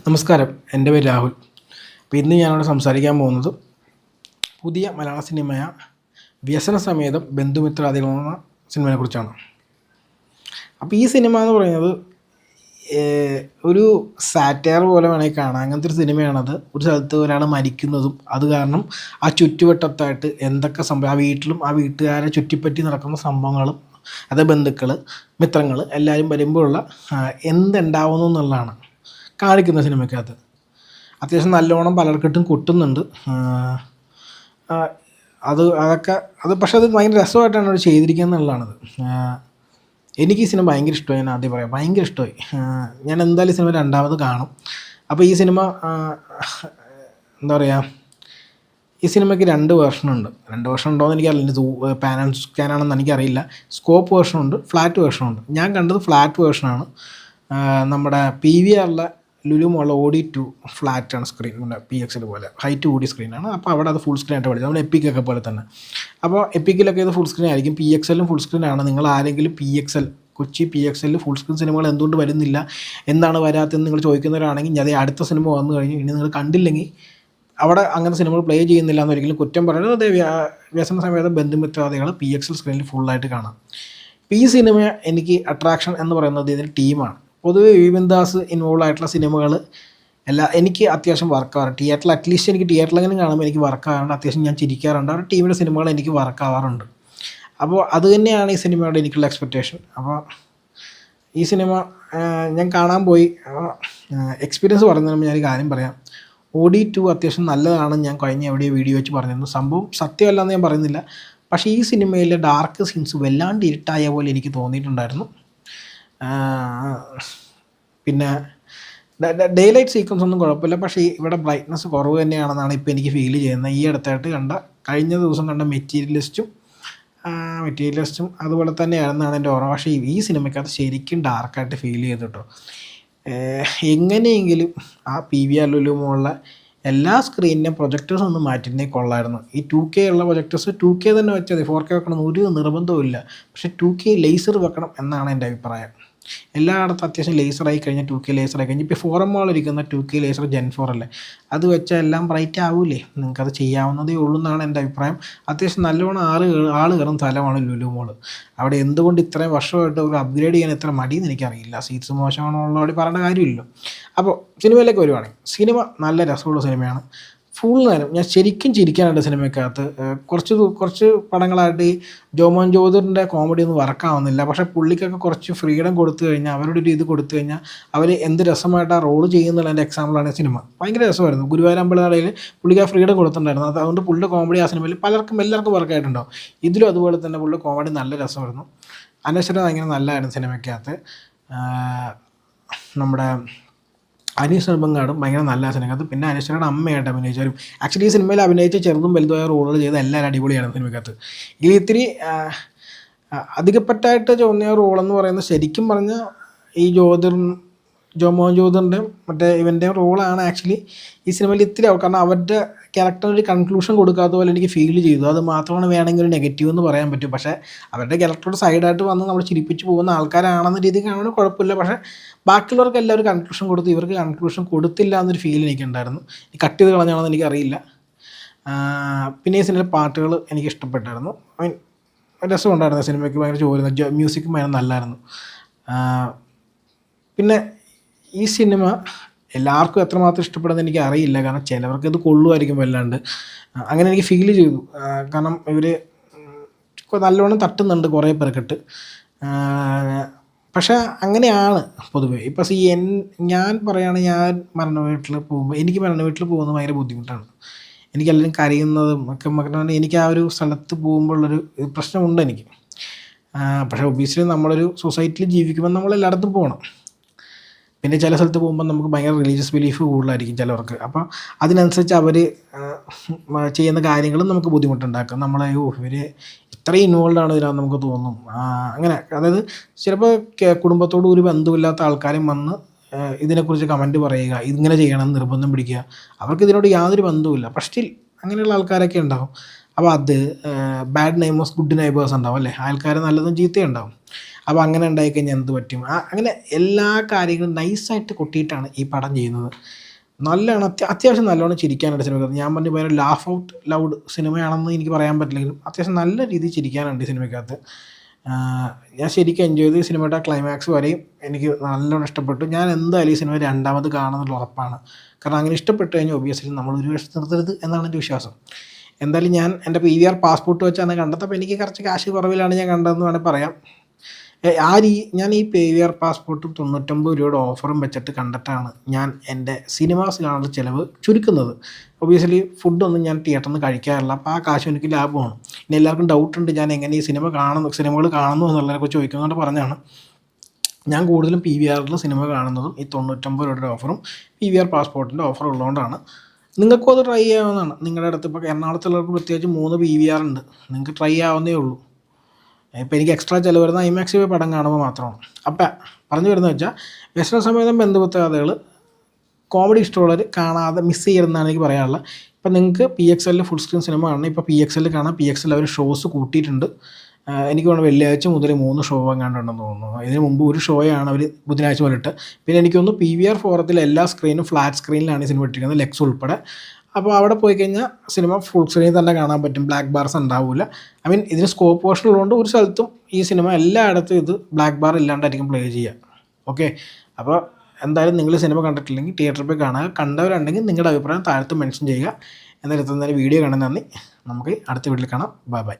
നമസ്കാരം, എൻ്റെ പേര് രാഹുൽ. അപ്പോൾ ഇന്ന് ഞാനിവിടെ സംസാരിക്കാൻ പോകുന്നത് പുതിയ മലയാള സിനിമയായ വ്യസനസമേതം ബന്ധുമിത്രാദികൾ എന്ന സിനിമയെക്കുറിച്ചാണ്. അപ്പോൾ ഈ സിനിമ എന്ന് പറയുന്നത് ഒരു സാറ്റയർ പോലെ വേണമെങ്കിൽ കാണാം. അങ്ങനത്തെ ഒരു സിനിമയാണത്. ഒരു സ്ഥലത്ത് ഒരാൾ മരിക്കുന്നതും അത് കാരണം ആ ചുറ്റുവട്ടത്തായിട്ട് എന്തൊക്കെ സംഭവം, ആ വീട്ടിലും ആ വീട്ടുകാരെ ചുറ്റിപ്പറ്റി നടക്കുന്ന സംഭവങ്ങളും, അത് ബന്ധുക്കൾ, മിത്രങ്ങൾ എല്ലാവരും വരുമ്പോഴുള്ള എന്തുണ്ടാവുന്നു എന്നുള്ളതാണ് കാണിക്കുന്ന സിനിമയ്ക്കകത്ത്. അത്യാവശ്യം നല്ലോണം പലർക്കിട്ടും കൊട്ടുന്നുണ്ട്. പക്ഷെ അത് ഭയങ്കര രസമായിട്ടാണ് അവർ ചെയ്തിരിക്കുന്നത് എന്നുള്ളതാണത്. എനിക്ക് ഈ സിനിമ ഭയങ്കര ഇഷ്ടമായി. ഞാൻ ആദ്യം പറയാം, ഭയങ്കര ഇഷ്ടമായി. ഞാൻ എന്തായാലും ഈ സിനിമ രണ്ടാമത് കാണും. അപ്പോൾ ഈ സിനിമ എന്താ പറയുക, ഈ സിനിമയ്ക്ക് രണ്ട് വേർഷനുണ്ട്. രണ്ട് വേർഷൻ ഉണ്ടോ എന്ന് എനിക്കറിയില്ല. പാൻ ആൻഡ് സ്കാൻ ആണെന്ന് എനിക്കറിയില്ല. സ്കോപ്പ് വേർഷനുണ്ട്, ഫ്ലാറ്റ് വേർഷനുണ്ട്. ഞാൻ കണ്ടത് ഫ്ലാറ്റ് വേർഷനാണ്. നമ്മുടെ PVRലെ ലുലു മോളിലെ OD2 ഫ്ലാറ്റാണ് സ്ക്രീൻ, പിന്നെ PXL പോലെ ഹൈറ്റ് കൂടിയ സ്ക്രീനാണ്. അപ്പോൾ അവിടെ അത് ഫുൾ സ്ക്രീൻ ആയിട്ട് പഠിച്ചത്, നമ്മൾ എപ്പിക്കൊക്കെ പോലെ തന്നെ. അപ്പോൾ എപ്പിക്കിലൊക്കെ ഇത് ഫുൾ സ്ക്രീൻ ആയിരിക്കും, PXLും ഫുൾ സ്ക്രീനാണ്. നിങ്ങൾ ആരെങ്കിലും കൊച്ചി PXL ഫുൾ സ്ക്രീൻ സിനിമകൾ എന്തുകൊണ്ട് വരുന്നില്ല, എന്താണ് വരാത്തതെന്ന് നിങ്ങൾ ചോദിക്കുന്നവരാണെങ്കിൽ അതേ അടുത്ത സിനിമ വന്നു കഴിഞ്ഞു ഇനി നിങ്ങൾ കണ്ടില്ലെങ്കിൽ അവിടെ അങ്ങനത്തെ സിനിമകൾ പ്ലേ ചെയ്യുന്നില്ല എന്നൊരിക്കലും കുറ്റം പറയുന്നത്. അതേ വ്യസന സമേതം ബന്ധുമിത്രാദികൾ PXL സ്ക്രീനിൽ ഫുള്ളായിട്ട് കാണാം. ഇപ്പോൾ ഈ സിനിമ എനിക്ക് അട്രാക്ഷൻ എന്ന് പറയുന്നത് ഇതിൻ്റെ ടീമാണ്. പൊതുവെ വിപിൻ ദാസ് ഇൻവോൾവ് ആയിട്ടുള്ള സിനിമകൾ എനിക്ക് അത്യാവശ്യം വർക്കാവാറുണ്ട്. തിയേറ്ററിൽ അറ്റ്ലീസ്റ്റ് എനിക്ക് തിയേറ്ററിലെങ്കിലും കാണുമ്പോൾ എനിക്ക് വർക്കാവാറുണ്ട്. അത്യാവശ്യം ഞാൻ ചിരിക്കാറുണ്ട്. അവരുടെ ടീമിൻ്റെ സിനിമകൾ എനിക്ക് വർക്കാവാറുണ്ട്. അപ്പോൾ അത് തന്നെയാണ് ഈ സിനിമയോട് എനിക്കുള്ള എക്സ്പെക്റ്റേഷൻ. അപ്പോൾ ഈ സിനിമ ഞാൻ കാണാൻ പോയി. എക്സ്പീരിയൻസ് പറയുന്നതിന് ഞാനൊരു കാര്യം പറയാം. OD2 അത്യാവശ്യം നല്ലതാണ്. ഞാൻ കഴിഞ്ഞ എവിടെയോ വീഡിയോ വെച്ച് പറഞ്ഞിരുന്നു. സംഭവം സത്യമല്ലെന്ന് ഞാൻ പറയുന്നില്ല. പക്ഷേ ഈ സിനിമയിലെ ഡാർക്ക് സീൻസ് വല്ലാണ്ട് ഇരുട്ടായ പോലെ എനിക്ക് തോന്നിയിട്ടുണ്ടായിരുന്നു. പിന്നെ ഡേ ലൈറ്റ് സീക്വൻസ് ഒന്നും കുഴപ്പമില്ല, പക്ഷേ ഇവിടെ ബ്രൈറ്റ്നസ് കുറവ് തന്നെയാണെന്നാണ് ഇപ്പോൾ എനിക്ക് ഫീൽ ചെയ്യുന്നത്. ഈ അടുത്തായിട്ട് കഴിഞ്ഞ ദിവസം കണ്ട മെറ്റീരിയലിസ്റ്റും അതുപോലെ തന്നെയാണെന്നാണ് എൻ്റെ ഓർമ്മ. പക്ഷേ ഈ സിനിമയ്ക്കകത്ത് ശരിക്കും ഡാർക്കായിട്ട് ഫീൽ ചെയ്തു കേട്ടോ. എങ്ങനെയെങ്കിലും ആ PVR ലുലു മോളിലെ എല്ലാ സ്ക്രീനിനും പ്രൊജക്ടേഴ്സ് ഒന്ന് മാറ്റിയിരുന്നേ കൊള്ളായിരുന്നു. ഈ 2K ഉള്ള പ്രൊജക്ടേഴ്സ് 2K തന്നെ വെച്ചാൽ 4K വെക്കണം ഒരു നിർബന്ധവും ഇല്ല. പക്ഷേ 2K ലേസർ വെക്കണം എന്നാണ് എൻ്റെ അഭിപ്രായം. എല്ലായിടത്തും അത്യാവശ്യം ലേസറായി കഴിഞ്ഞാൽ 2K ലേസറായി കഴിഞ്ഞാൽ ഇപ്പോൾ ഫോറം മോളിരിക്കുന്ന 2K ലേസർ Gen 4 അല്ലേ, അത് വെച്ചാൽ എല്ലാം ബ്രൈറ്റ് ആവൂലേ. നിങ്ങൾക്കത് ചെയ്യാവുന്നതേ ഉള്ളൂ എന്നാണ് എൻ്റെ അഭിപ്രായം. അത്യാവശ്യം നല്ലോണം ആൾ കയറുന്ന സ്ഥലമാണ് ലുലു മോള്. അവിടെ എന്തുകൊണ്ട് ഇത്രയും വർഷമായിട്ട് ഒരു അപ്ഗ്രേഡ് ചെയ്യാൻ എത്ര മടിയെന്ന് എനിക്കറിയില്ല. സീറ്റ്സ് മോശമാണുള്ളതോടെ പറയേണ്ട കാര്യമില്ലല്ലോ. അപ്പോൾ സിനിമയിലേക്ക് വരുവാണെങ്കിൽ സിനിമ നല്ല രസമുള്ള സിനിമയാണ്. ഫുൾ നേരം ഞാൻ ശരിക്കും ചിരിക്കാനുണ്ട് സിനിമയ്ക്കകത്ത്. കുറച്ച് പടങ്ങളായിട്ട് ഈ ജോമോൻ ജോർജിൻ്റെ കോമഡി ഒന്നും വർക്കാവുന്നില്ല. പക്ഷേ പുള്ളിക്കൊക്കെ കുറച്ച് ഫ്രീഡം കൊടുത്തു കഴിഞ്ഞാൽ, അവരുടെ ഒരു ഇത് കൊടുത്തു കഴിഞ്ഞാൽ അവർ എന്ത് രസമായിട്ട് ആ റോള് ചെയ്യുന്നുള്ളതിൻ്റെ എക്സാമ്പിളാണ് സിനിമ. ഭയങ്കര രസമായിരുന്നു. ഗുരുവായൂർ അമ്പലനടയിൽ പുള്ളിക്ക് ആ ഫ്രീഡം കൊടുത്തിട്ടുണ്ടായിരുന്നു. അതുകൊണ്ട് പുള്ളിയുടെ കോമഡി ആ സിനിമയിൽ എല്ലാവർക്കും വർക്കായിട്ടുണ്ടാവും. ഇതിലും അതുപോലെ തന്നെ പുള്ളിയുടെ കോമഡി നല്ല രസമായിരുന്നു. അനശ്വര ഭയങ്കര നല്ലതായിരുന്നു സിനിമയ്ക്കകത്ത്. നമ്മുടെ അനീഷ് നെടുമങ്ങാടും ഭയങ്കര നല്ല സിനിമക്കകത്ത്. പിന്നെ അനശ്വരയുടെ അമ്മയായിട്ട് അഭിനയിച്ചാലും ആക്ച്വലി ഈ സിനിമയിൽ അഭിനയിച്ച ചെറുതും വലുതുമായ റോളുകൾ ചെയ്ത എല്ലാവരും അടിപൊളിയാണ് സിനിമക്കകത്ത്. ഇതിൽ ഇത്തിരി അധികപ്പറ്റായിട്ട് തോന്നിയ റോളെന്ന് പറയുന്നത് ശരിക്കും പറഞ്ഞാൽ ഈ ജോമോൻ ജ്യോതിറിൻ്റെ ഇവൻ്റെ റോളാണ് ആക്ച്വലി ഈ സിനിമയിൽ ഇത്തിരി കാരണം അവരുടെ ക്യാരക്ടറിനൊരു കൺക്ലൂഷൻ കൊടുക്കാത്ത പോലെ എനിക്ക് ഫീൽ ചെയ്തു. അത് മാത്രമാണ് വേണമെങ്കിൽ ഒരു നെഗറ്റീവ് എന്ന് പറയാൻ പറ്റും. പക്ഷേ അവരുടെ ക്യാരക്ടറുടെ സൈഡായിട്ട് വന്ന് നമ്മൾ ചിരിപ്പിച്ച് പോകുന്ന ആൾക്കാരാണെന്ന രീതിയിൽ കാണുന്നത് കുഴപ്പമില്ല. പക്ഷേ ബാക്കിയുള്ളവർക്ക് എല്ലാവരും കൺക്ലൂഷൻ കൊടുത്ത് ഇവർക്ക് കൺക്ലൂഷൻ കൊടുത്തില്ല എന്നൊരു ഫീൽ എനിക്കുണ്ടായിരുന്നു. കട്ട് ചെയ്ത് കളഞ്ഞാണെന്ന് എനിക്കറിയില്ല. പിന്നെ ഈ സിനിമയിലെ പാട്ടുകൾ എനിക്ക് ഇഷ്ടപ്പെട്ടായിരുന്നു. രസമുണ്ടായിരുന്നു. സിനിമയ്ക്ക് ഭയങ്കര ചോരുന്നു, മ്യൂസിക്കും ഭയങ്കര നല്ലായിരുന്നു. പിന്നെ ഈ സിനിമ എല്ലാവർക്കും എത്രമാത്രം ഇഷ്ടപ്പെടുന്നത് എനിക്ക് അറിയില്ല. കാരണം ചിലവർക്ക് ഇത് കൊള്ളുമായിരിക്കും വല്ലാണ്ട്. അങ്ങനെ എനിക്ക് ഫീൽ ചെയ്തു. കാരണം ഇവർ നല്ലോണം തട്ടുന്നുണ്ട് കുറേ പേർക്കിട്ട്. പക്ഷേ അങ്ങനെയാണ് പൊതുവേ. ഇപ്പോൾ ഞാൻ പറയുകയാണെങ്കിൽ ഞാൻ മരണ വീട്ടിൽ പോകുന്നത് ഭയങ്കര ബുദ്ധിമുട്ടാണ്. എനിക്കെല്ലാവരും കരയുന്നതും ഒക്കെ എനിക്ക് ആ ഒരു സ്ഥലത്ത് പോകുമ്പോഴുള്ളൊരു പ്രശ്നമുണ്ട് എനിക്ക്. പക്ഷേ ഒബിയസ്ലി നമ്മളൊരു സൊസൈറ്റിയിൽ ജീവിക്കുമ്പോൾ നമ്മൾ എല്ലായിടത്തും പോകണം. പിന്നെ ചില സ്ഥലത്ത് പോകുമ്പോൾ നമുക്ക് ഭയങ്കര റിലീജിയസ് ബിലീഫ് കൂടുതലായിരിക്കും ചിലവർക്ക്. അപ്പോൾ അതിനനുസരിച്ച് അവർ ചെയ്യുന്ന കാര്യങ്ങളും നമുക്ക് ബുദ്ധിമുട്ടുണ്ടാക്കും. ഇവർ ഇത്രയും ഇൻവോൾവ് ആണ് ഇതിനകത്ത് നമുക്ക് തോന്നും. അങ്ങനെ അതായത് ചിലപ്പോൾ കുടുംബത്തോട് ഒരു ബന്ധമില്ലാത്ത ആൾക്കാരും വന്ന് ഇതിനെക്കുറിച്ച് കമൻറ്റ് പറയുക, ഇതിങ്ങനെ ചെയ്യണം നിർബന്ധം പിടിക്കുക. അവർക്ക് ഇതിനോട് യാതൊരു ബന്ധവുമില്ല. പക്ഷേ അങ്ങനെയുള്ള ആൾക്കാരൊക്കെ ഉണ്ടാകും. അപ്പോൾ അത് ബാഡ് നെയ്മേഴ്സ് ഗുഡ് നെയ്ബേഴ്സ് ഉണ്ടാവും അല്ലേ, ആൾക്കാർ നല്ലതും ചീത്തയും ഉണ്ടാവും. അപ്പോൾ അങ്ങനെ ഉണ്ടായിക്കഴിഞ്ഞാൽ എന്ത് പറ്റും, അങ്ങനെ എല്ലാ കാര്യങ്ങളും നൈസായിട്ട് കൊട്ടിയിട്ടാണ് ഈ പടം ചെയ്യുന്നത്. നല്ലോണം അത്യാവശ്യം നല്ലോണം ചിരിക്കാനുണ്ട് സിനിമയ്ക്കകത്ത്. ഞാൻ പറഞ്ഞ പോലെ ലാഫ് ഔട്ട് ലൗഡ് സിനിമയാണെന്ന് എനിക്ക് പറയാൻ പറ്റില്ലെങ്കിലും അത്യാവശ്യം നല്ല രീതിയിൽ ചിരിക്കാനുണ്ട് ഈ സിനിമയ്ക്കകത്ത്. ഞാൻ ശരിക്കും എൻജോയ് ചെയ്ത് ഈ സിനിമയുടെ ക്ലൈമാക്സ് വരെയും എനിക്ക് നല്ലോണം ഇഷ്ടപ്പെട്ടു. ഞാൻ എന്തായാലും ഈ സിനിമ രണ്ടാമത് കാണുന്നുള്ള ഉറപ്പാണ്. കാരണം അങ്ങനെ ഇഷ്ടപ്പെട്ട് കഴിഞ്ഞാൽ ഒബ്വിയസ്ലി നമ്മൾ ഒരു വർഷം നിർത്തരുത് എന്നാണ് എൻ്റെ വിശ്വാസം. എന്തായാലും ഞാൻ എൻ്റെ PVR പാസ്പോർട്ട് വെച്ചാണ് കണ്ടത്. അപ്പോൾ എനിക്ക് കുറച്ച് കാശ് കുറവിലാണ് ഞാൻ കണ്ടതെന്ന് വേണമെങ്കിൽ പറയാം. ഞാൻ ഈ PVR പാസ്പോർട്ടും 99 രൂപയുടെ ഓഫറും വെച്ചിട്ട് കണ്ടിട്ടാണ് ഞാൻ എൻ്റെ സിനിമാസിലുള്ള ചിലവ് ചുരുക്കുന്നത്. ഒബ്വിയസ്ലി ഫുഡൊന്നും ഞാൻ തിയേറ്ററിൽ നിന്ന് കഴിക്കാറില്ല. അപ്പോൾ ആ കാശ് എനിക്ക് ലാഭമാണ്. ഇനി എല്ലാവർക്കും ഡൗട്ടുണ്ട് ഞാൻ എങ്ങനെ ഈ സിനിമകൾ കാണുന്നു എന്നുള്ളതിനെക്കുറിച്ച് ചോദിക്കുന്നതുകൊണ്ട് പറഞ്ഞാണ്. ഞാൻ കൂടുതലും PVRൽ സിനിമ കാണുന്നതും ഈ 99 രൂപയുടെ ഓഫറും PVR പാസ്പോർട്ടിൻ്റെ ഓഫറും ഉള്ളതുകൊണ്ടാണ്. നിങ്ങൾക്കും അത് ട്രൈ ചെയ്യാവുന്നതാണ്. നിങ്ങളുടെ അടുത്ത് ഇപ്പോൾ എറണാകുളത്തുള്ളവർക്ക് പ്രത്യേകിച്ച് 3 PVR ഉണ്ട്. നിങ്ങൾക്ക് ട്രൈ ചെയ്യാവുന്നേ ഉള്ളൂ. ഇപ്പോൾ എനിക്ക് എക്സ്ട്രാ ചിലവ് വരുന്ന IMAX പടം കാണുമ്പോൾ മാത്രമാണ്. അപ്പം പറഞ്ഞു വരുന്നത് വെച്ചാൽ വ്യസനസമേതം ബന്ധുപുത്ര കഥകൾ കോമഡി ഇഷ്ടമുള്ളവർ കാണാതെ മിസ് ചെയ്യരുതെന്നാണ് എനിക്ക് പറയാനുള്ളത്. ഇപ്പം നിങ്ങൾക്ക് PXL ഫുൾ സ്ക്രീൻ സിനിമ കാണണം. ഇപ്പോൾ PXL കാണാം. PXL അവർ ഷോസ് കൂട്ടിയിട്ടുണ്ട്. എനിക്ക് തോന്നുന്നു വെള്ളിയാഴ്ച മുതൽ 3 ഷോ എങ്ങാണ്ടുണ്ടെന്ന് തോന്നുന്നു. ഇതിന് മുമ്പ് ഒരു ഷോയാണ് അവർ ബുധനാഴ്ച മുതലിട്ട്. പിന്നെ എനിക്ക് തോന്നുന്നു PVR ഫോറത്തിൽ എല്ലാ സ്ക്രീനും ഫ്ലാറ്റ് സ്ക്രീനിലാണ് ഈ സിനിമ ഇട്ടിരിക്കുന്നത്, ലെക്സ് ഉൾപ്പെടെ. അപ്പോൾ അവിടെ പോയി കഴിഞ്ഞാൽ സിനിമ ഫുൾ സ്ക്രീനിൽ തന്നെ കാണാൻ പറ്റും. ബ്ലാക്ക് ബാർസ് ഉണ്ടാവില്ല. ഇതിന് സ്കോപ്പ് പോർഷൻ ഉള്ളതുകൊണ്ട് ഒരു സ്ഥലത്തും ഈ സിനിമ എല്ലായിടത്തും ഇത് ബ്ലാക്ക് ബാർ ഇല്ലാണ്ടായിരിക്കും പ്ലേ ചെയ്യുക. ഓക്കെ, അപ്പോൾ എന്തായാലും നിങ്ങൾ സിനിമ കണ്ടിട്ടില്ലെങ്കിൽ തിയേറ്ററിൽ പോയി കാണുക. കണ്ടവരുണ്ടെങ്കിൽ നിങ്ങളുടെ അഭിപ്രായം താഴത്ത് മെൻഷൻ ചെയ്യുക. എന്തായാലും വീഡിയോ കാണാൻ നന്ദി. നമുക്ക് അടുത്ത വീഡിയോയിൽ കാണാം. Bye bye.